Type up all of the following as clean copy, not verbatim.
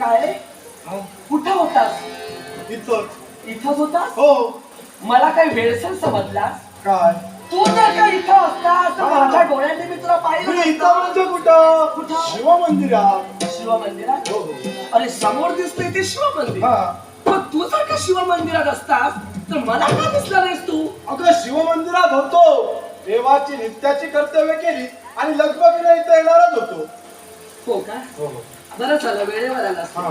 काय कुठं होतास? इथंच होतास? हो. मला काही वेळसर समजलास काय तू जर का इथं असतास तर माझ्या डोळ्यांनी मी तुला पाहिलं मी इथं म्हणजे कुठं? कुठं? शिव मंदिरात. शिव मंदिरात? हो, हो. अरे समोर दिसतंय ते शिव मंदिर. हा. पण तू जर का शिव मंदिरात असतास तर मला का दिसला नाहीस तू? अगं शिव मंदिरात होतो, देवाची नित्याची कर्तव्य केली आणि लगबगीने इथं येणारच होतो. हो का? हो. बरं झालं वेळेवर आलास. हा.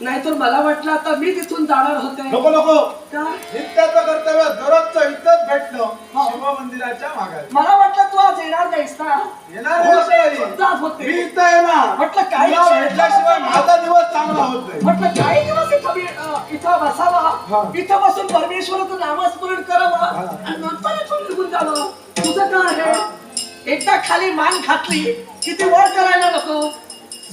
नाहीतर मला वाटलं आता मी तिथून जाणार होते. नको नको, का? नित्याचं कर्तव्य दररोजचं इथंच भेटणं हा. शिव मंदिराच्या मागे. मला वाटलं तू आज येणार नाहीस ना. येणार नाही. जात होते. मी इथं येणार. म्हटलं काही तुला भेटल्याशिवाय माझा दिवस चांगला होत नाही. म्हटलं काही दिवस इथं बसावा, हा. इथं बसून परमेश्वराचं नामस्मरण करावं हा. आणि नंतर इथून निघून जावं. तुझं काय आहे? एकदा खाली मान घातली किती वर करायला नको,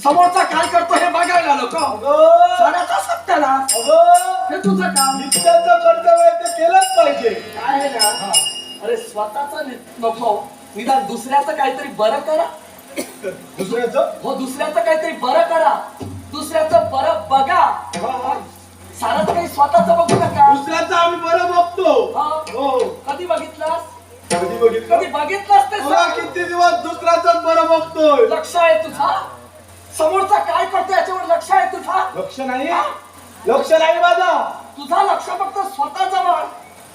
समोरचा काय करतो हे बघायला नको. अगं, सणाचा सत्याला अगं, हे तुझं काम. नित्याचं कर्तव्य ते केलंच पाहिजे. काय आहे ना, हा. अरे स्वतःच नको, निदान दुसऱ्याचं काहीतरी बरं करा. दुसऱ्याचं? हो, दुसऱ्याचं काहीतरी बरं करा, दुसऱ्याचं बरं बघा. हा. सारंच काही स्वतःच बघू नका. दुसऱ्याचं आम्ही बरं बघतो. हा. हो. कधी बघितलास? कधी बघितलं? कधी बघितलास ते तुला सांग. किती दिवस दुसऱ्याच बरं बघतोय? लक्ष आहे तुझा? समोरचा काय करतो याच्यावर लक्ष आहे तुझा? लक्ष नाही, लक्ष नाही माझा. तुझा लक्ष फक्त स्वतः जवळ.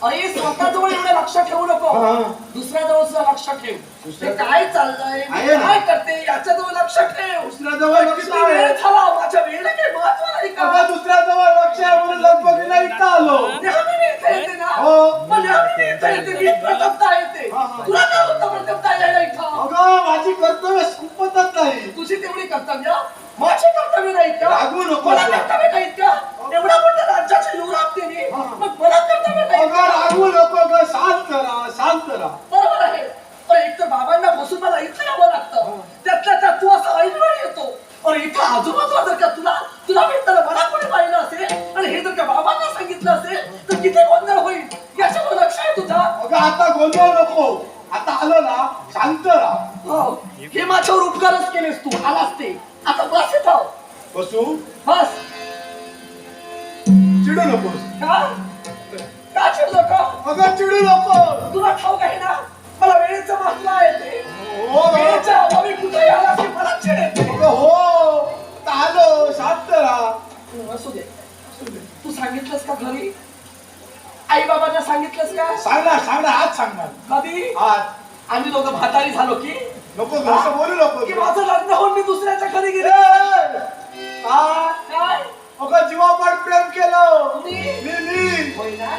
अरे स्वतः जवळ एवढं लक्ष ठेवू नको, हा. दुसऱ्या जवळ सुद्धा लक्ष ठेव. ते काय चाललंय, मी आहे ना. काय करते याच्याजवळ लक्ष ठेव. दुसऱ्याजवळ लक्ष किती वेळ आहे. झाला, माझ्या वेळेला काही महत्व नाही का? अगं, दुसऱ्याजवळ लक्ष आहे म्हणून लगबगीने इथं आलो. नेहमी मी इथे येते ना. हो. मग नेहमी मी इथे येते, मी प्रथमता येते. हा, हा. तुला काय होतं प्रथमता यायला इथं? अगं, माझी कर्तव्य खूपच नाही. तुझी तेवढी कर्तव्य, माझी कर्तव्य नाही का? रागवू नको. मला कर्तव्य नाही का? एवढा मोठा राज्याची युवराज मी, हा. मग मला कर्तव्य नाही अगं, का? रागवू नको गं, शांत राहा, शांत राहा. बरोबर आहे. पण एक तर बाबांना बसून मला इथं यावं लागतं, त्यातल्या त्यात तू असं ऐनवेळी येतो. अरे इथं आजूबाजूला जर का तुला भेटताना मला कोणी पाहिलं असेल आणि हे जर का बाबांना सांगितलं असेल तर किती गोंधळ होईल. याच्यावर लक्ष आहे तुझा? अगं, आता गोंधळ नको. आता आलो ना, शांत राहा. हो, हे माझ्यावर उपकारच केलेस तू. आलास ते, आता बस इथं. बसू. बस. चिडू नकोस. का? का चिडलो का? अगं, चिडू नको. तुला ठाऊक आहे ना, मला वेळेचं महत्व आहे ते. हो गं. वेळेच्या अभावी कुठेही आला की मला चिड येते. अगं, हो. आता आलो, शांत राहा. असू दे. तू सांगितलंस का घरी? आई बाबांना सांगितलंस का? सांगणार सांगणार, आज सांगणार. कधी? आज. आम्ही दोघं म्हातारी झालो की नको असं बोलू नको. की माझं लग्न होऊन मी दुसऱ्याच्या घरी गेले. काय? अगं, जीवापाड प्रेम केलं. तुम्ही? मी. होय ना?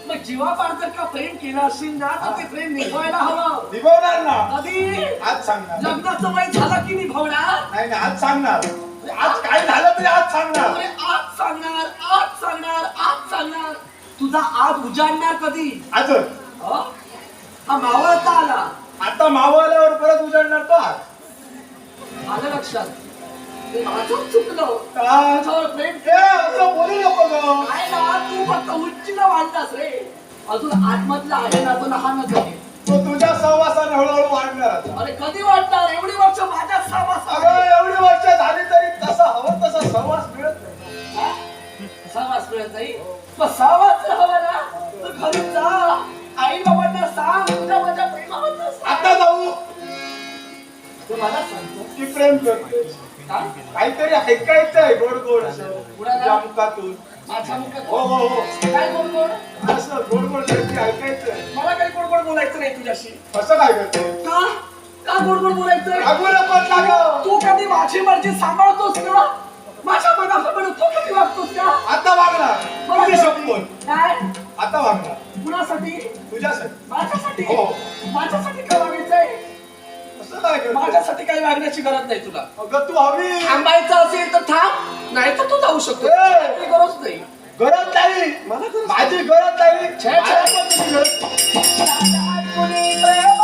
मग जीवापाड जर का प्रेम केलं असेल ना तर ते प्रेम निभवायला हवं. निभवणार ना. कधी? आज सांगणार. लग्नाचं वय झालं की निभवणार. नाही नाही, आज सांगणार. आज काय झालं तरी आज सांगणार. अरे आज सांगणार, आज सांगणार, आज सांगणार. तुझा आज उजाडणार कधी? आजच. हा मावळता आला. आता मावळल्यावर परत उजाडणार तो आज. आलं लक्षात? ते माझं चुकलं. काय माझ्यावर प्रेम ए, असं बोलू नको ग. काय ना, तू फक्त उंचीला वाढलास रे. अजून आतमधला आहे ना, तो लहानच आहे. तो तुझ्या सहवासाने हळूहळू वाढणार आता. अरे कधी वाढणार? एवढी वर्ष माझ्या सहवास अगं एवढी वर्ष झाली तरी तसा हवं तसा सहवास मिळत नाही. सहवास मिळत नाही. मग सहवास जर हवा ना, तर घरी जा, आई बाबांना सांग, तुझ्या माझ्या प्रेमाबद्दल सांग. आता जाऊ तू मला सांगतो की प्रेम करते. काय? काहीतरी ऐकायचंय गोड गोड असं कुणाला? तुझ्या मुखातून. माझ्या मुखात हो हो हो काय गोड गोड? असं गोड गोड काहीतरी ऐकायचंय. मला काही गोड गोड बोलायचं नाही तुझ्याशी. असं काय करते का? का गोड गोड बोलायचं? लागू नको लागू. तू कधी माझी मर्जी सांभाळतोस का? माझ्या मनाप्रमाणे तू कधी वागतोस का? आता वागणार तुझी शपथ. काय? आता वागणार कुणासाठी? तुझ्यासाठी. माझ्यासाठी? हो. माझ्यासाठी काय वागायचंय? असं काय करते माझ्यासाठी काही वागण्याची गरज नाही तुला. अगं तू हवी थांबायचं असेल तर थांब, नाही तर तू जाऊ शकतो. ए! काही गरज नाही. गरज नाही मला गरज माझी गरज नाही छे, छे. मला पण तुझी गरज. गरज नाही ना.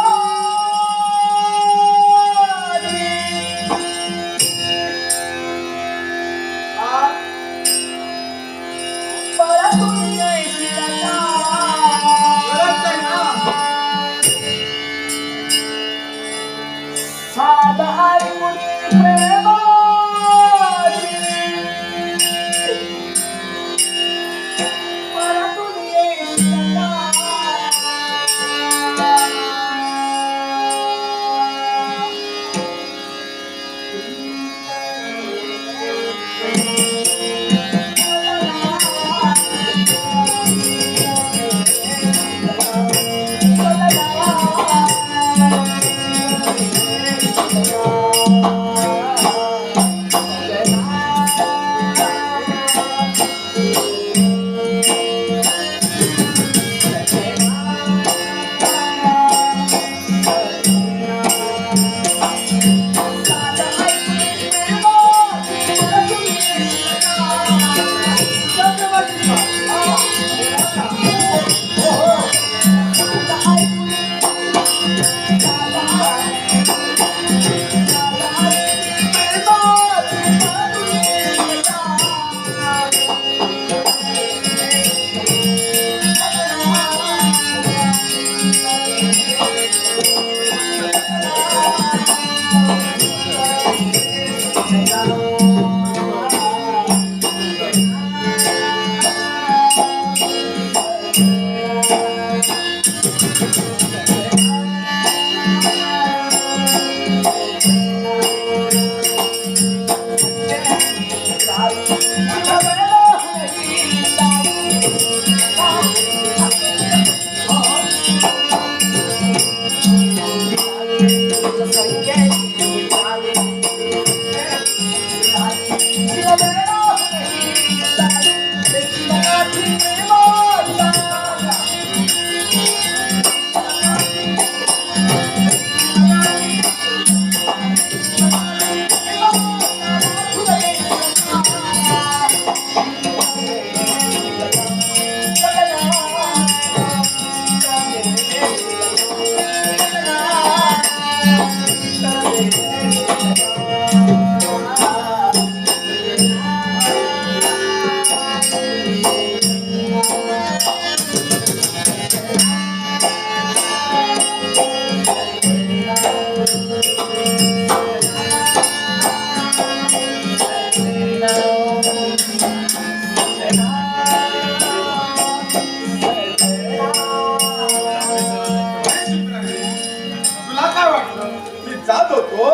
तुला काय वाटलं मी जात होतो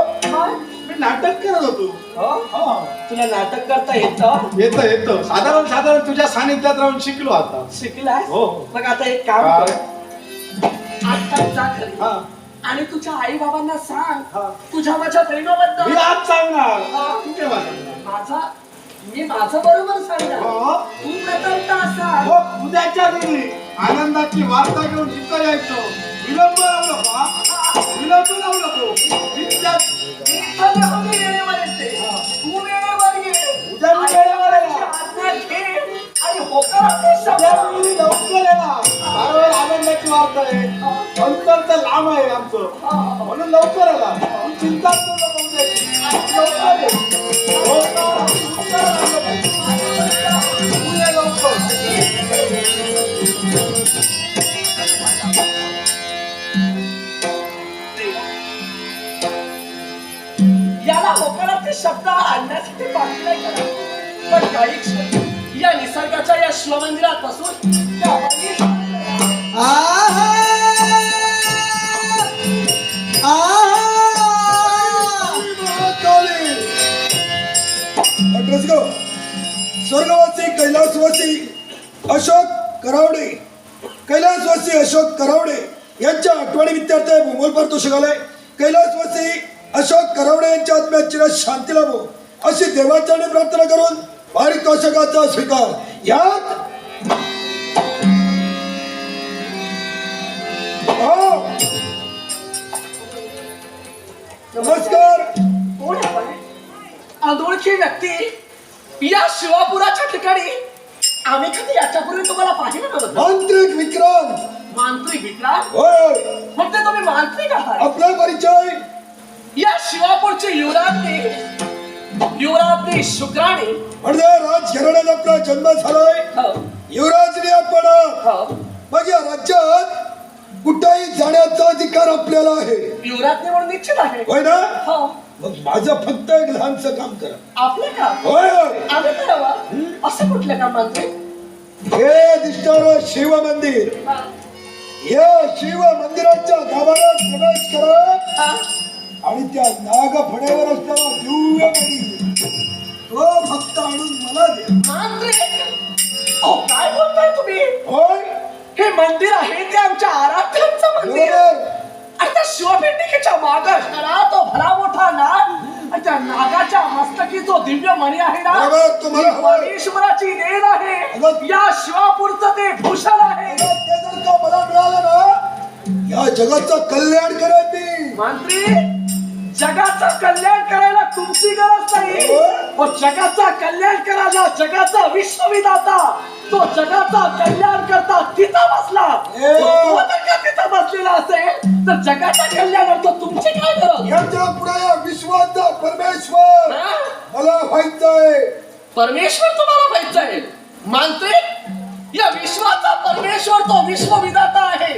मी नाटक करत होतो. हा. तुला नाटक करता येतं? येतं साधारण तुझ्या सानिध्यात राहून शिकलो आता. शिकलाय? हो. मग आता एक काम काय? कर, आता जा घरी हा. आणि तुझ्या आई बाबांना सांग हा. तुझ्या माझ्या मी प्रेमाबद्दल. आज सांगणार हा. तू केव्हा सांगणार? मी माझं बरोबर सांगणार, हो. तू प्रथमतः सांग. हो, उद्याच्या दिनी आनंदाची वार्ता घेऊन तिथं यायचो. विलंब लावू नको. विलंब लावू नको. मी इथं नेहमी वेळेवर येते. तू वेळेवर ये. उद्या मी वेळेवर येणार. आज्ञा घे आणि होकार आपले उद्या शब्द. मी लवकर येणार. बरोबर आनंदाची वार्ता आहे. अंतर तर लांब आहे आमचं म्हणून लवकर येणार. तू चिंता करू नको उद्याची. लवकर ये. हो. शब्द आणण्यासाठी बाकी नाही करत. पण काही क्षण या निसर्गाच्या या शिवमंदिरात बसून त्या बाई स्वर्गवासी कैलासवासी अशोक करावडे यांच्या आठवणी विद्यार्थ भूगोल पारितोषिक आलंय. कैलासवासी अशोक करावडे यांच्या आत्म्यात चिर शांती लाभो अशी देवाचरणी प्रार्थना करून पारितोषिकाचा स्वीकार. यात नमस्कार. कोण आपण अनोळखी व्यक्ती या शिवापुराच्या ठिकाणी आम्ही कधी याच्यापूर्वी तुम्हाला पाहिलं नव्हतं. मांत्रिक विक्रम. मांत्रिक विक्रांत होय. म्हणजे तुम्ही मांत्रिक आहात. आपला परिचय. या शिवापूरचे युवराज्ञी शुक्राणी म्हणजे राजघराण्यात आपला जन्म झालाय. युवराजने आपण मग या राज्यात कुठेही जाण्याचा अधिकार आपल्याला आहे. युवराज्ञी म्हणून निश्चित आहे. होय ना. हो. मग माझं फक्त एक लहानसं काम करा. आपलं का होय होय. आम्ही करावं असं कुठलं काम मानते. हे दिसणार शिव मंदिर. या शिव मंदिराच्या गाभाऱ्यात प्रवेश करा आणि त्या नागफण्यावर असलेला दिव्य मणी तो भक्त आणून मला द्या. मांत्रिक काय बोलताय तुम्ही. होय. हे मंदिर आहे ते आमच्या आराध्यांचं मंदिर. बरोबर. आणि त्या शिवपिंडिकेच्या मागं असणारा तो भला मोठा नाग आणि त्या नागाच्या मस्तकी जो दिव्य मणी आहे ना बरोबर. तुम्हाला परमेश्वराची देण आहे. या शिवापूरचं ते भूषण आहे. ते जर का मला मिळालं ना या जगाचं कल्याण करायची. मंत्री जगाचं कल्याण करायला तुमची गरज नाही. जगाचा कल्याण करायला जगाचा विश्वविधाता तो जगाचा कल्याण करता तिथं बसला. तो जर का तिथं बसलेला असेल तर जगाच्या कल्याणार्थ तुमची काय गरज. याच्या पुढे या विश्वाचा परमेश्वर मला व्हायचंय. परमेश्वर तुम्हाला पाहिजे. मांत्रिक या विश्वाचा परमेश्वर तो विश्वविधाता आहे.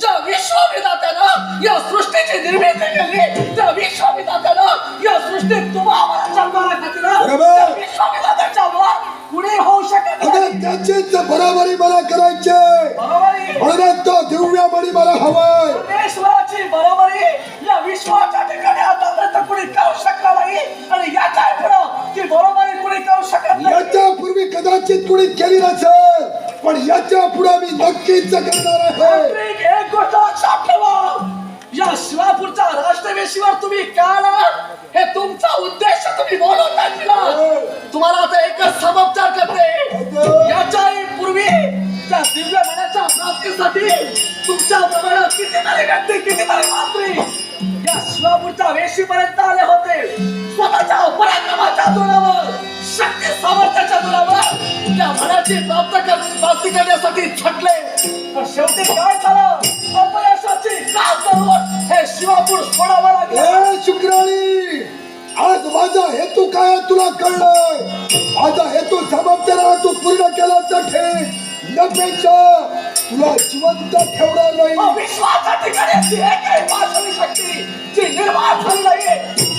ज्या विश्वविधात्यानं या सृष्टीची निर्मिती केली त्या विश्वविधात्यानं या सृष्टीत तुम्हाला जन्माला घातलं. विश्वविधात्याच्या वर पुढे होऊ शकत नाही. त्याचीच बरोबरी मला करायची. म्हणून तो दिव्य मणी मला हवाय. परमेश्वराची बरोबरी या विश्वाच्या ठिकाणी आतापर्यंत कुणी करू शकला नाही आणि याच्या पुढं ती बरोबरी कुणी करू शकत नाही. याच्या पूर्वी कदाचित कुणी केली नसेल पण याच्या पुढे मी नक्कीच करणार आहे. एक गोष्ट लक्षात ठेवा. या शिवापूरच्या राष्ट्रवेशीवर तुम्ही का आला हे तुमचा उद्देश तुम्ही बोलून दाखविला. तुम्हाला आता एकच समाचार करते. याच्याही पूर्वी त्या दिव्य मनाच्या प्राप्तीसाठी तुमच्या प्रमाणात कितीतरी व्यक्ती कितीतरी मंत्री या शिवापूरच्या वेशीपर्यंत आले होते. स्वतःच्या पराक्रमाच्या जोरावर शक्ती सामर्थ्याच्या जोरावर त्या मनाची प्राप्ती करण्यासाठी झटले. पण शेवटी काय झालं. अपयशाची कास धरून हे शिवापूर सोडावं लागलं. शुक्राणी आज माझा हेतू काय तुला कळलंय. माझा हेतू जबाबदार तू पूर्ण केल्यासाठी नपेक्षा तुला जिवंत ठेवणार नाही. विश्वाच्या ठिकाणी ती एकही पाशवी शक्ती जी निर्माण झाली नाही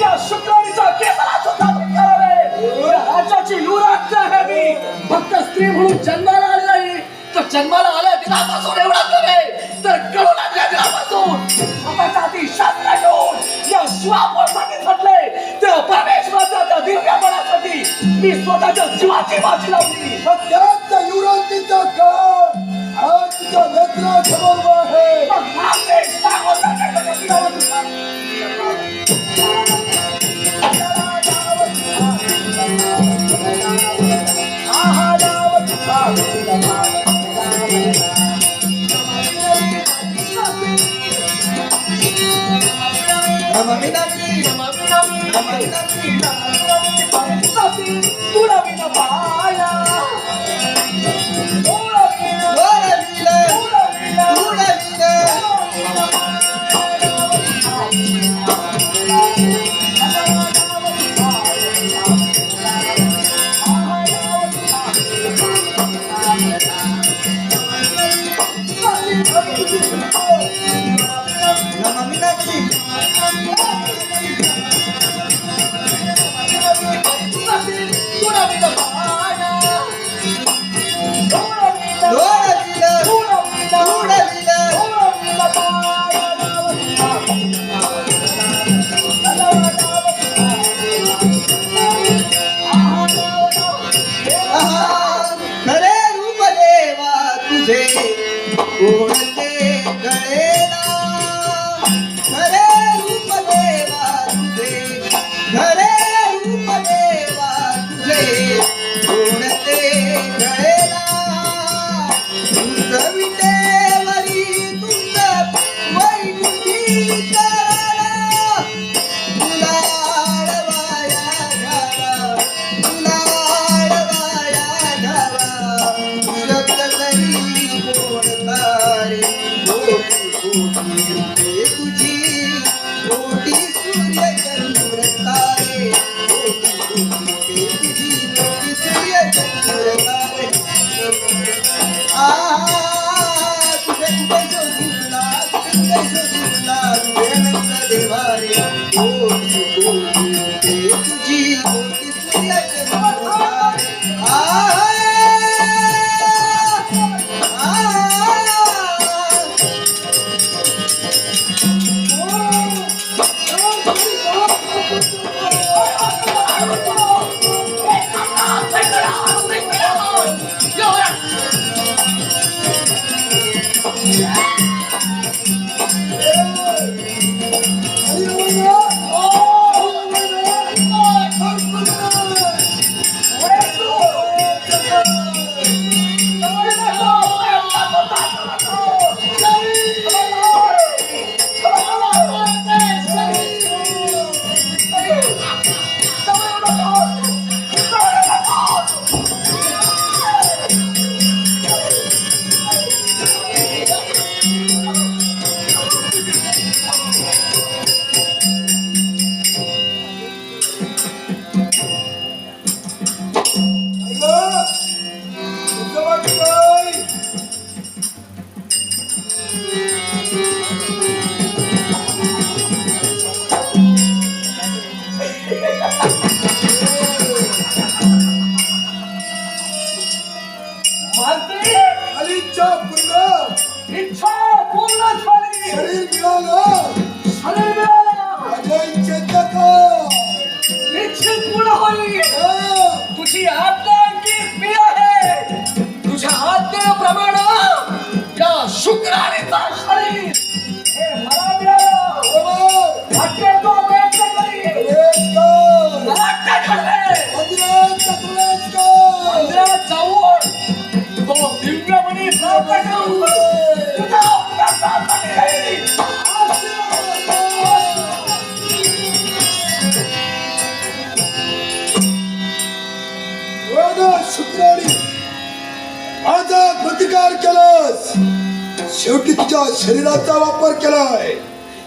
या शुक्राणीचा केसाला सुद्धा धिक्कार आहे. या राज्याची युवराज्ञी आहे मी. फक्त स्त्री म्हणून जन्माला आली नाही तर जन्माला आल्या दिनापासून एवढंच नव्हे तर कळू लागल्या दिनापासून स्वतःच्या हाती शास्त्र घेऊन या शिवापूरसाठी झटले. त्या परमेश्वराच्या त्या दिव्य मनासाठी मी स्वतःच्या जीवाची बाजी लावली. त्याच युवराज्ञीचा काळ आज तुझ्या नेत्रासमोर आहे. तुला विना पाया खरे रूप देवा तुझे कोणते गळेला तुझ विटेवरी तुझ वैकुंठी कराला तुला आडवाया घावा तुला आडवाया घावा शब्द तरी कोणता रे कोटी कोटी रूपे तुझी कोटी सूर्य चंद्र तारे कोटी कोटी रूपे तुझी कोटी सूर्य चंद्र तारे तुझे कुठे शोधला तुझे कुठे शोधला तुझे अनंत देवारे कोटी कोटी रूपे तुझी कोटी सूर्य चंद्र तारे इच्छा पूर्ण इच्छा पूर्ण झाली. शरीर मिळालं शरीर मिळालं. माझ्या इच्छेचा काय निश्चित पूर्ण होईल. हा. तुझी आज्ञा अंकित मी आहे. तुझ्या आज्ञेप्रमाणे या शुक्राणीचा शरीर हे मला मिळालं. बरोबर. वाटते तो प्रयत्न करील. प्रवेश कर. वाटते घडले. मंदिरात प्रवेश कर. मंदिरात जाऊन तो दिव्यमणी प्राप्त करू. तुझा उपकारासाठी राहील. शुक्राणी माझा प्रतिकार केलास शेवटी तुझ्या शरीराचा वापर केलाय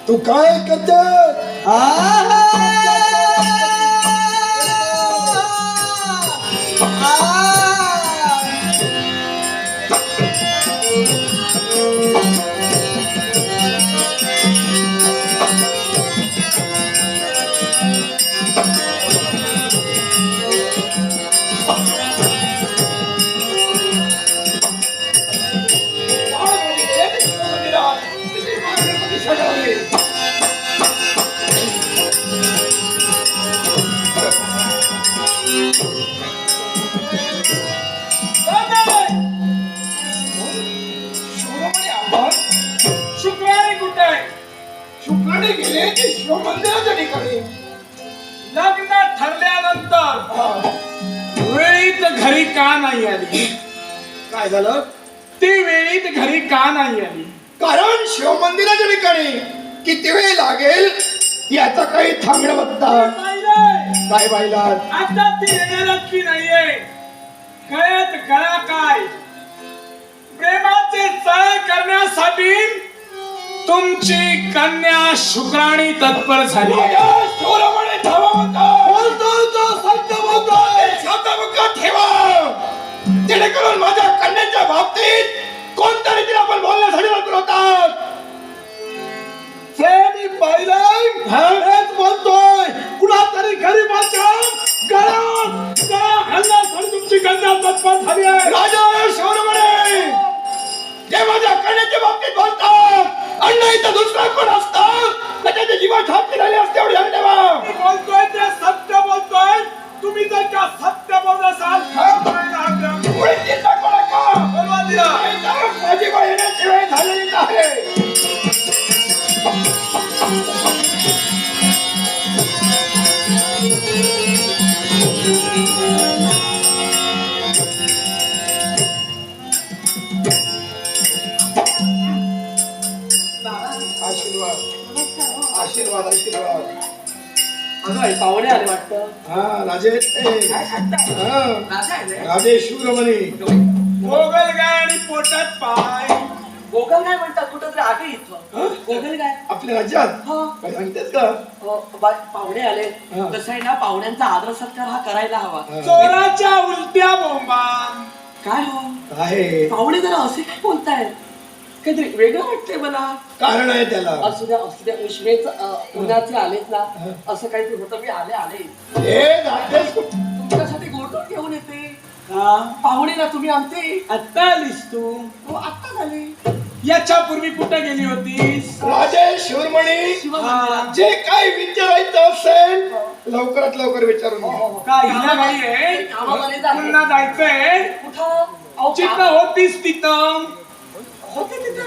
तू काय करते शुक्राने गेले की शिवमंदिराच्या ठिकाणी लग्न ठरल्यानंतर वेळीत घरी का नाही आली? काय झालं ती वेळीत घरी का नाही आली? कारण शिवमंदिराच्या ठिकाणी किती वेळ लागेल याचा काही थांबणं बघता काय पाहिला आता ती येणारच की नाहीये? गळ्यात गळा काय? प्रेमाचे सळ करण्यासाठी तुमची कन्या शुक्राणी तत्पर झाली आहे. शौर्यपणे धावा बोलतोय तो सत्य बोलतोय शब्द ठेवा जेणेकरून माझ्या कन्याच्या बाबतीत कोणत्या रीतीने आपण बोलण्यासाठी वापर होतात मी पाहिलंय हेच बोलतोय कुणा तरी गरीबाच्या गळ्यात घालण्यासाठी तुमची कन्या तत्पर झाली आहे. राजा शौर्यपणे जे माझ्या कन्याच्या बाबतीत बोलतात अण्णा इथं दुसरा कोण असतात त्याच्या जीवात हात राहिले असते एवढी ध्यान ठेवा. बोलतोय ते सत्य बोलतोय. तुम्ही जर का सत्य बोलत असाल पुढे चिंता करू नका. बोलवा दिला. माझी बाई येण्याची वेळ झालेली आहे. काय पाहुणे आले वाटतं. हा राजे काय सांगताय? हा, राजा आहे रे. राजे शिवरमणी. गोगल गाय आणि पोटात पाय. गोगल काय म्हणतात कुठं तरी आहे इथं. गोगल काय आपल्या राज्यात हा. काय सांगतेस का? पाहुणे आले. हा. कसं आहे ना, पाहुण्यांचा आदर सत्कार हा करायला हवा. चोराच्या उलट्या बोंबा. काय हो आहे पाहुणे जरा असे काय बोलतायत, काहीतरी वेगळं वाटतंय मला. कारण आहे त्याला. असू द्या उष्मेच उन्हाचे आलेत ना, असं काहीतरी होतं. मी आले हे राजेश तुमच्यासाठी गोडधोड घेऊन येते. हा, पाहुणे ना तुम्ही आमचे. आत्ता आलीस तू. हो आत्ता झाले. याच्या पूर्वी कुठे गेली होतीस? राजे शिवरमणी, शिवमंदिरात. जे काही विचारायचं असेल लवकरात लवकर विचारून हो, घ्या. हो, हो. काय हिला घाई आहे? कामामध्ये जाते. पुन्हा जायचंय. कुठं? अहो, जिथं होतीस तिथं. होते तिथं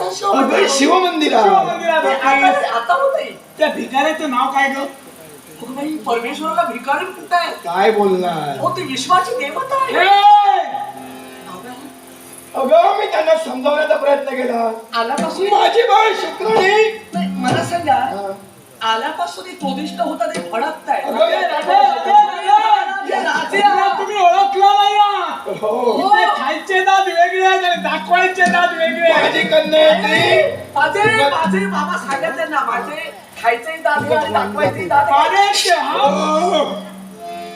अगं, शिवमंदिरात. शिवमंदिरात. शिवमंदिरात होतीस. आता होते. त्या भिकाऱ्याचं नाव काय ग? अगं बाई, परमेश्वराला भिकारी म्हणताय. काय बोलणार? हो ती विश्वाची देवता आहे. ए! अगं मी त्यांना समजावण्याचा प्रयत्न केला. आल्यापासून माझी बाळ शुक्राणी. नाही, मला सांगा, हा. आल्यापासून तोदिष्ट होता ते फडकताय. अगं, ए, राजे, तुम्ही ओळखलं नाही या. हो. इथे खायचे दात वेगळे आहेत आणि दाखवायचे दात वेगळे आहेत. माझी कन्या आहे ती. माझे बाबा सांगितले ना, माझे खायचे दादे आणि दाखवायचे दादे. पाडेल ते, हा. हो.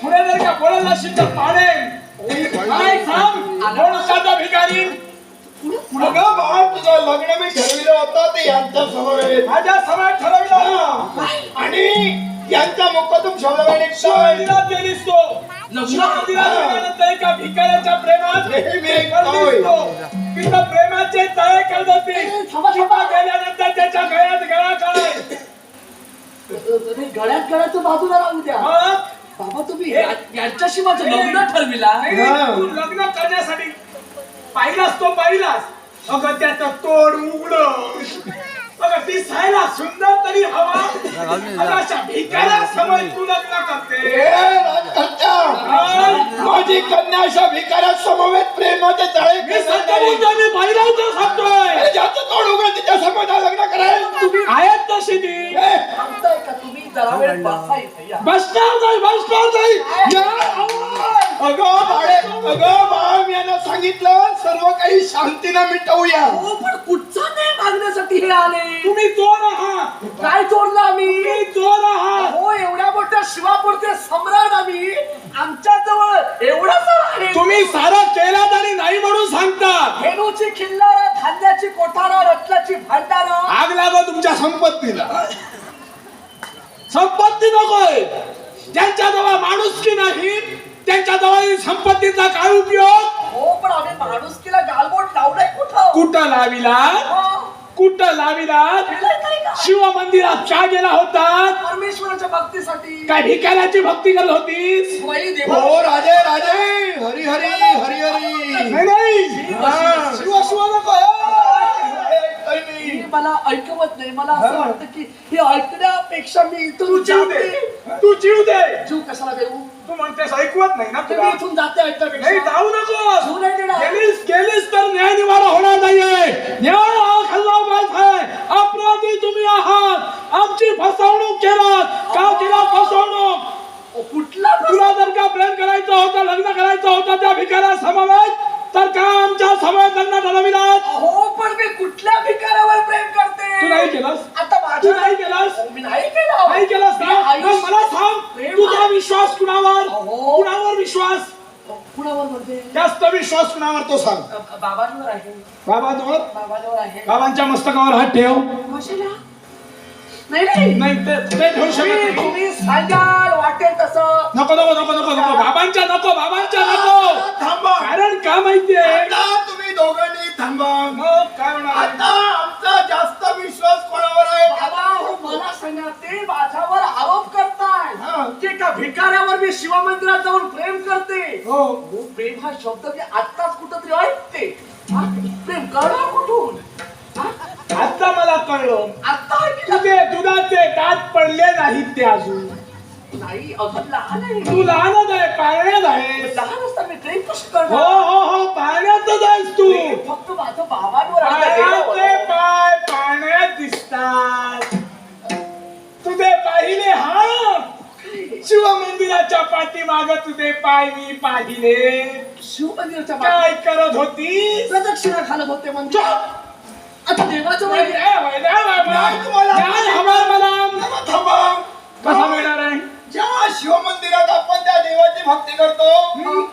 पुढे जर का बोलायला असेल तर पाडेल. काय सांग? कोण होता तो भिकारी? अगं बाळ, तुझं लग्न मी ठरविलं होतं ते यांच्या समवेत. माझ्या समोर ठरवलं. हा. आणि यांच्या मुखातून शब्द निघतोय. मंदिरात गेलीस तो. मंदिरात गेल्यानंतर एका भिकाऱ्याच्या प्रेमात नेहमी पडलीस ऐकतोय. तो. तिथं प्रेमाचे तळे करत होती. थांबा. गेल्यानंतर त्याच्या गळ्यात गळा काय? गळ्यात बाजूला राहू द्या. मग बाबा तुम्ही यांच्याशी माझं लग्न ठरविला. नाही, नाही, तू लग्न करण्यासाठी पाहिलास तो पाहिलास. अगं त्याचं तोड उघड. अगं दिसायला सुंदर तरी हवा. अगं अशा भिकाऱ्या समोर तू लग्न करते. ए, राजकर्त्या, माझी कन्या अशा भिकाऱ्या समवेत प्रेमाचे तळे मी सत्य बोलतोय, मी पाहिला होतं सांगतोय. अरे, ज्याचं तोड उघड तिच्या समोर लग्न करायला तुम्ही आहेत तशी ती. ए, थांबताय का तुम्ही? जरा वेळ बसा इथे या. बसणार नाही. अगं बाळ, मी यांना सांगितलं सर्व काही शांतीनं मिटवूया. हो पण कुठचा न्याय मागण्यासाठी हे आले? तुम्ही चोर आहात. काय चोरलं आम्ही? तुम्ही चोर आहात. हो एवढ्या मोठ्या शिवापूरचे सम्राट आम्ही. आमच्या जवळ एवढं आहे. तुम्ही सारं केलात आणि नाही म्हणून सांगता. धेनुची खिल्लार, धान्याची कोठारा, रत्नाची भांडारं. आग लागो तुमच्या संपत्तीला. संपत्ती नकोय. ज्यांच्याजवळ माणुसकी नाही त्यांच्याजवळ संपत्तीचा काय उपयोग? हो पण आम्ही माणुसकीला गालबोट लावलंय कुठं? कुठं लाविला? हो, कुठं लाविला? केलंय काय का? शिव मंदिरात का गेला होता? परमेश्वराच्या भक्तीसाठी. काय भिकाऱ्याची भक्ती करत होतीस? बाई देवा. हो राजे, हरी हरी हरी हरी. नाही. हा. शिव शिव नको. हे मला ऐकवत नाही. मला असं वाटतं की हे ऐकण्यापेक्षा मी तू इथून जीव दे. जाते. तू जीव दे. जीव कशाला देऊ? तू म्हणतेस ऐकवत नाही ना मी तुला? इथून जाते नाही, ऐकण्यापेक्षा. जाऊ नको. जीव नाही देणार. गेलीस तर न्याय निवाडा होणार नाहीये. न्याय हा खाल्ला पाहिजे. अपराधी तुम्ही आहात. आमची फसवणूक केलात. का केला फसवणूक? कुठला तुला जर का प्रेम करायचं होतं, लग्न करायचं होतं त्या भिकाऱ्या समवेत, तर का आमच्या समवेत लग्न ठरविलात? हो पण मी कुठल्या भिकाऱ्यावर प्रेम करते? तू नाही केलंस. आता तू माझ्या नाही केलंस. मी नाही केलं. नाही केलंस मी ना? आयुष्य- मग मला सांग, प्रेम तुझा आहे. विश्वास कुणावर? अहो. कुणावर विश्वास? कुणावर म्हणते? जास्त विश्वास कुणावर तो सांग. बाबांवर आहे. बाबांवर? बाबांवर आहे. बाबांच्या मस्तकावर हात ठेव. कशाला? नाही नाही ते ठेवू शकत नाही. तुम्ही सांगाल वाटेल तसं. नको नको नको नको नको बाबांच्या नको. थांबा. कारण का माहितीये? आता तुम्ही दोघांनी थांबा. मग काय होणार? आता आमचा जास्त विश्वास कोणावर आहे? बाबा हो मला सांगा, ते माझ्यावर आरोप करताय हा. की एका भिकाऱ्यावर मी शिवमंदिरात जाऊन प्रेम करते. हो. प्रेम हा शब्द मी आत्ताच कुठंतरी ऐकते. हा? प्रेम करणार कुठून? हा? आता मला कळलं. आत्ता ऐकलं. तुझे दुधाचे दात पडले नाहीत ते अजून. नाही अजून लहान आहे. तू लहानच आहे, पाळण्यात आहे. लहान असताना मी प्रेम कसं हो करणार? हो हो पाळण्यातच आहेस तू. प्रेम फक्त माझं बाबांवर आहे. पाळण्याचे पाय पाळण्यात दिसतात. तुझे पाहिले हा शिव मंदिराच्या पाठीमाग तुझे पाय मी पाहिले शिवमंदिराच्या काय करत होती प्रदक्षिणा घालत होते म्हणजे आता देवाचं वय कसा मिळणार आहे जेव्हा शिवमंदिरात आपण त्या देवाची भक्ती करतो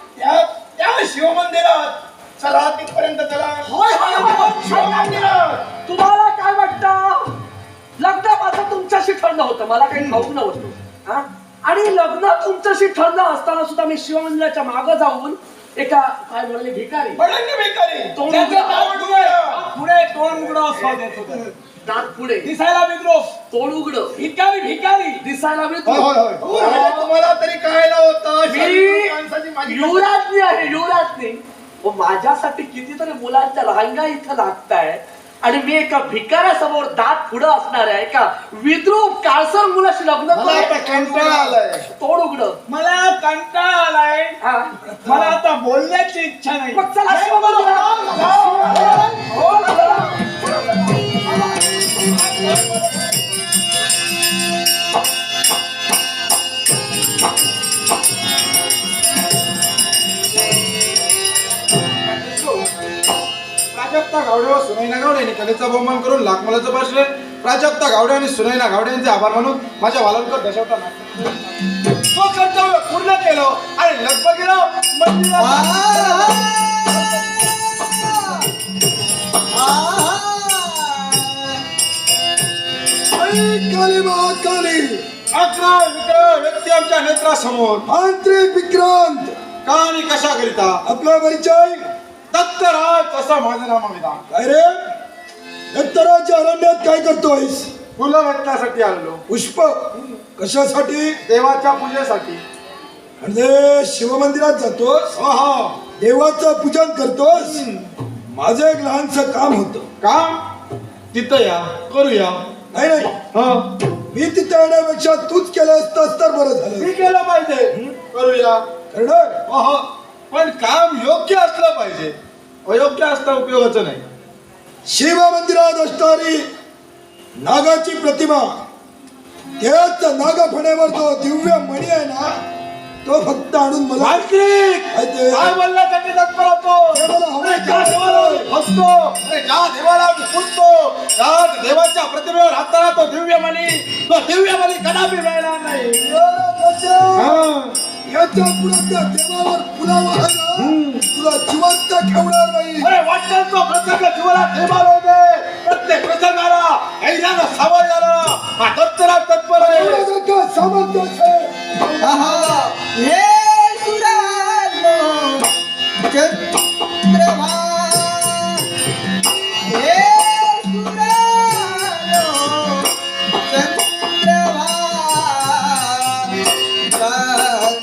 त्या शिवमंदिरात चला तिथपर्यंत चला होय, होय, होय, होय. शिवमंदिरात तुम्हाला काय वाटतं लग्नापासून तुमच्याशी ठरलं होतं मला काही ठाऊक नव्हतं हा? आणि लग्न तुमच्याशी ठरलं असताना सुद्धा मी शिवमंदिराच्या मागं जाऊन एका काय म्हणाले भिकारी बळंगी भिकारी तोंड त्याचं उघडं. नाव उघडं. पुढे तोंड उघडं असं देत होतं दात पुढे दिसायला विद्रोह तोंड उघडं भिकारी भिकारी दिसायला मी होय, होय, होय. राजा, तुम्हाला तरी कळायला होतं मी शारीरिक माणसाची माझी युवराजनी आहे युवराजनी व माझ्यासाठी कितीतरी मुलांच्या रांगा इथं लागताय आणि मी एका भिकाऱ्यासमोर दात पुढं असणार आहे एका विद्रूप काळसर मुलाशी लग्न मला आता करू? कंटाळा आलाय तोंड उघडं मला कंटाळा आलाय हा. मला आता बोलण्याची इच्छा नाही मग चला शिवमंदिरात. हो, चला. प्राजक्ता गावडे व सुनैना गावडे यांनी कलेचा बहुमान करून लाखमोलाचं भाषण प्राजक्ता गावडे आणि सुनैना गावडे यांचे आभार मानून माझ्या वालनकर दशावता तो कर्तव्य पूर्ण केलं आणि लगभग गेलो मंदिरात काली महाकाली अकरा विक्रम व्यक्ती आमच्या नेत्रासमोर तांत्रिक विक्रांत कहाणी कशा करिता आपला परिचय दत्तराज असा माझं नाव विधान काय रे दत्तराच्या अरण्यात काय करतोयस फुलं भेटण्यासाठी आलेलो पुष्प कशासाठी देवाच्या पूजेसाठी म्हणजे शिवमंदिरात जातोस देवाचं पूजन करतोस माझं एक लहानसं काम होतं काम तिथं या करूया नाही नाही हा मी तिथे येण्यापेक्षा तूच केलं असतास तर बरं झालं मी केलं पाहिजे करूया करणार अहो, पण काम योग्य असलं पाहिजे अयोग्य असता उपयोगाचं नाही शिव मंदिरात असणारी नागाची प्रतिमा त्याच नागफण्यावर जो दिव्य मणी आहे ना तो फक्त आणून मला मांत्रिक माहिती आहे. काय बोलण्यासाठी तत्पर होतो हे मला हवंय. अरे, ज्या देवाला आम्ही भजतो, अरे, ज्या देवाला आम्ही पूजतो त्या देवाच्या प्रतिमेवर हाताला तो दिव्य मणी कदापि मिळणार नाही हा. याच्या पुढे त्या देवावर पुरावा आहे ना तुला जिवंत ठेवणार नाही अरे वाटतं तो प्रसंग जीवनात निर्माण होते प्रत्येक प्रसंगाला ऐरानं सामोरं जाणारा हा दत्तराज तत्पर आहे माझं काय सामर्थ्य आहे? हे सुरानो चंद्रभा हे सुरानो चंद्रभा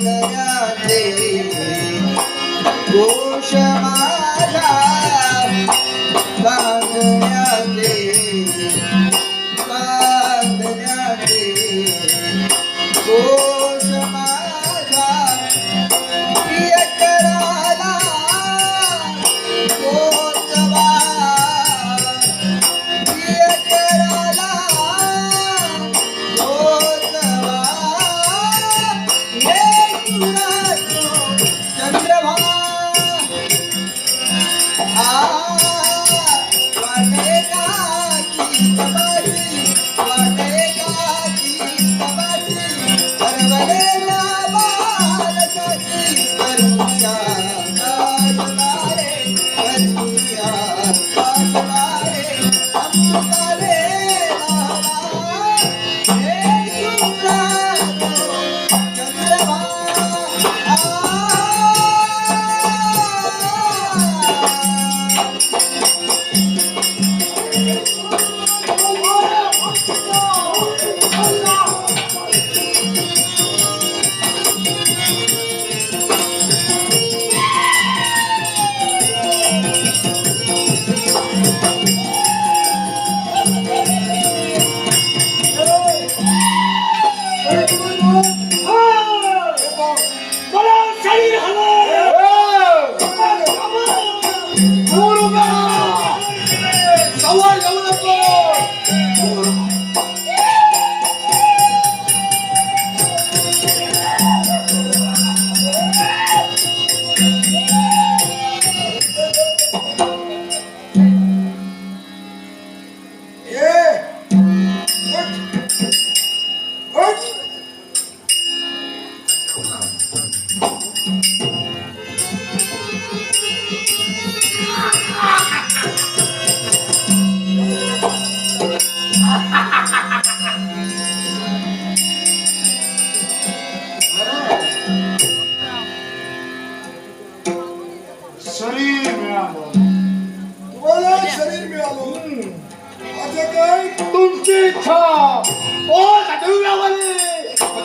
कांगण्याचे घोष माझा कांगण्याचे घोष माझा प्रिय कराला गोतवा प्रिय कराला गोतवा हे सुरानो चंद्रभा वाटेगा की तमाशी वाटेगा की तमाशी परवलेला बालकाची करुया काशनारे करुया काशनारे अमृताले लाला हे सुरानो चंद्रभा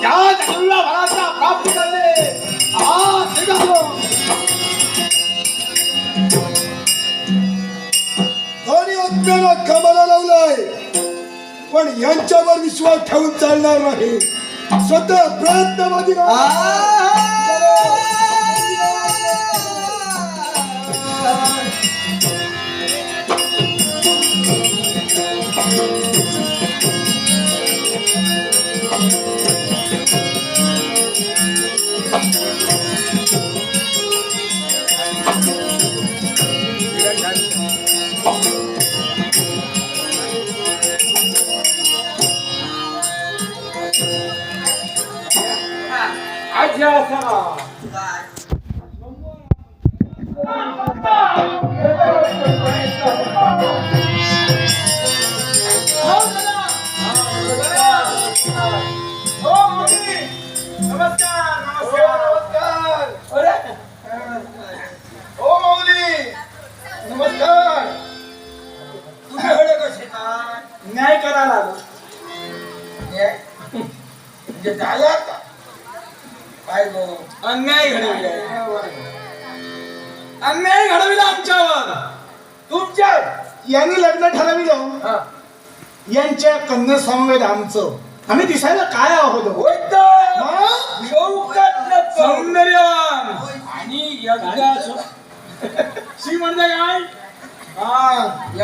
त्या जगूला भराचा प्राप्त करणे आज निघालो. आणि आत्म्याला कामाला लावलाय, पण यांच्यावर विश्वास ठेवून चालणार नाही. स्वतः प्रयत्नवादी राहा. हो माऊली. नमस्कार नमस्कार. ओ माऊली नमस्कार. तुझ्याकडे कसे काय न्याय करायला आलो. म्हणजे झाला का काय गो अन्याय घडविला अन्याय घडविला आमच्यावर. तुमच्या यांनी लग्न ठरविलं. यांच्या कन्या समवेत आमचं. आम्ही दिसायला काय आहोत सौंदर्यवान आणि एकदा शी म्हणजे काय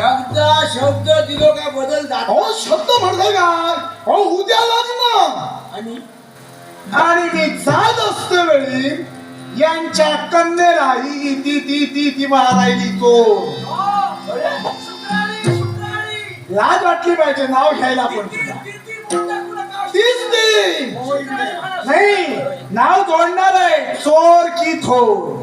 एकदा शब्द दिलो का बदल जातो. अहो शब्द म्हणताय काय? अहो उद्या लग्न. आणि आणि मी जात असते वेळी यांच्या कन्येला ती राहिली तो लाज वाटली पाहिजे नाव घ्यायला. पण तीच ती नाही नाव जोडणार आहे चोर की थोर.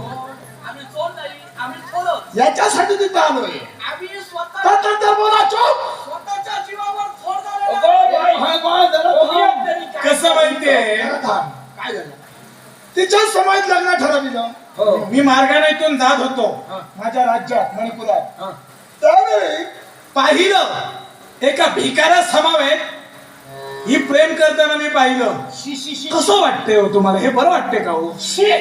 आम्ही चोर नाही, आम्ही थोडं. याच्यासाठी तिथं आलोय. आम्ही स्वतः तर बोला चोप. स्वतःच्या जीवावर थोर झालेलो. कसं माहितीये काय झालं? तिच्या समयात लग्न ठरविलं. मी मार्गाने इथून जात होतो माझ्या राज्यात मणिपुरात. त्यावेळी पाहिलं एका भिकाऱ्या समावेत ही प्रेम करताना मी पाहिलं. कसं वाटतंय हो तुम्हाला? हे बरं वाटतंय का हो?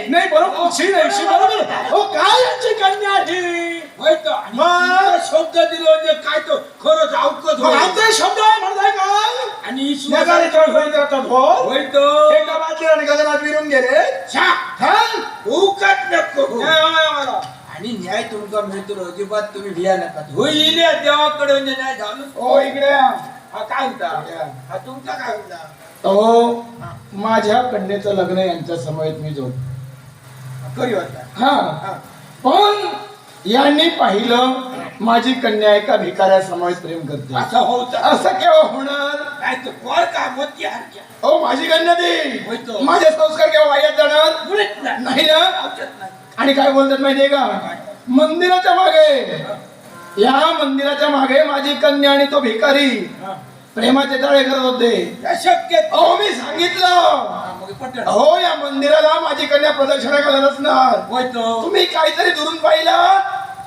नाही बरोबर शी नाही शी बरोबर हो. काय यांची कन्या ही मग शब्द दिलो म्हणजे काय तो खरंच अवकत होय. आमचे शब्द म्हणताय काय? आणि नगारे चळवळी करतात हो. होय तो. एका बाजूला आणि गगनात विरून गेले. उकट नको हो. मला आणि न्याय तुमचा मिळतो अजिबात तुम्ही भिया नका. होईल या देवाकडे म्हणजे नाही झालं. हो इकडे या. हा काय म्हणता? हा तुमचा काय म्हणता? हो माझ्या कन्येचं लग्न यांच्या समवेत मी जोड. करी होता. हा पण यांनी पाहिलं माझी कन्या एका भिकाऱ्या समवेत प्रेम करते. असं होतं. असं केव्हा होणार? काय तो कोर का मोती हरक्या हो माझी कन्या होय तो. ती माझे संस्कार केव्हा वायात जाणार मुळीच नाही. नाही ना. औषध नाही. आणि काय बोलतात माहितीये का? मंदिराच्या मागे या मंदिराच्या मागे माझी कन्या आणि तो भिकारी प्रेमाचे तळे करत होते. अशक्य. अहो मी सांगितलं मग पटलं. हो या मंदिराला माझी कन्या प्रदक्षिणा घालत असणार. होय तो. तुम्ही काहीतरी दुरून पाहिला